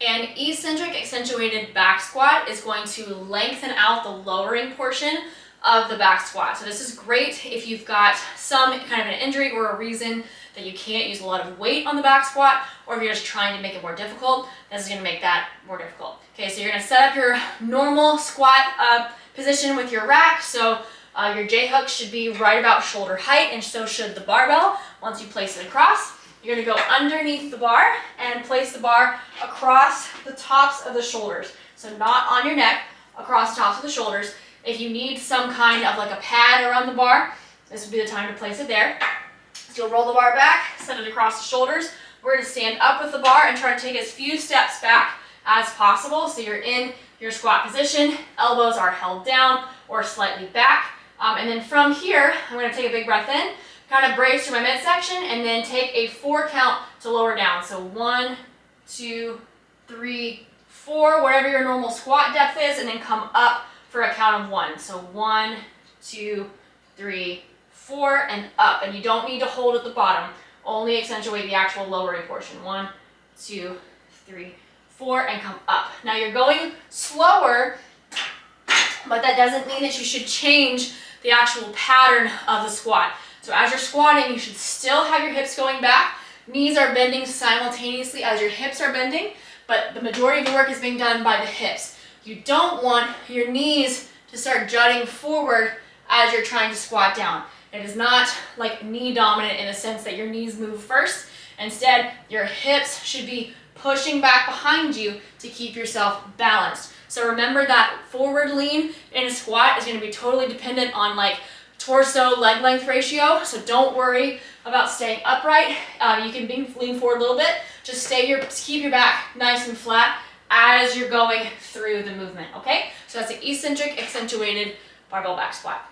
An eccentric accentuated back squat is going to lengthen out the lowering portion of the back squat. So this is great if you've got some kind of an injury or a reason that you can't use a lot of weight on the back squat, or if you're just trying to make it more difficult, this is going to make that more difficult. Okay, so you're going to set up your normal squat position with your rack. So your J-hook should be right about shoulder height, and so should the barbell once you place it across. You're going to go underneath the bar and place the bar across the tops of the shoulders. So not on your neck, across the tops of the shoulders. If you need some kind of like a pad around the bar, this would be the time to place it there. So you'll roll the bar back, set it across the shoulders. We're going to stand up with the bar and try to take as few steps back as possible. So you're in your squat position, elbows are held down or slightly back. And then from here, I'm going to take a big breath in, kind of brace to my midsection, and then take a 4 count to lower down. So 1, 2, 3, 4, wherever your normal squat depth is, and then come up for a count of 1. So 1, 2, 3, 4, and up. And you don't need to hold at the bottom, only accentuate the actual lowering portion. 1, 2, 3, 4, and come up. Now you're going slower, but that doesn't mean that you should change the actual pattern of the squat. So as you're squatting, you should still have your hips going back. Knees are bending simultaneously as your hips are bending, but the majority of the work is being done by the hips. You don't want your knees to start jutting forward as you're trying to squat down. It is not like knee dominant in the sense that your knees move first. Instead, your hips should be pushing back behind you to keep yourself balanced. So remember that forward lean in a squat is going to be totally dependent on like torso leg length ratio. So don't worry about staying upright. You can lean forward a little bit. Just keep your back nice and flat as you're going through the movement. Okay, so that's the eccentric accentuated barbell back squat.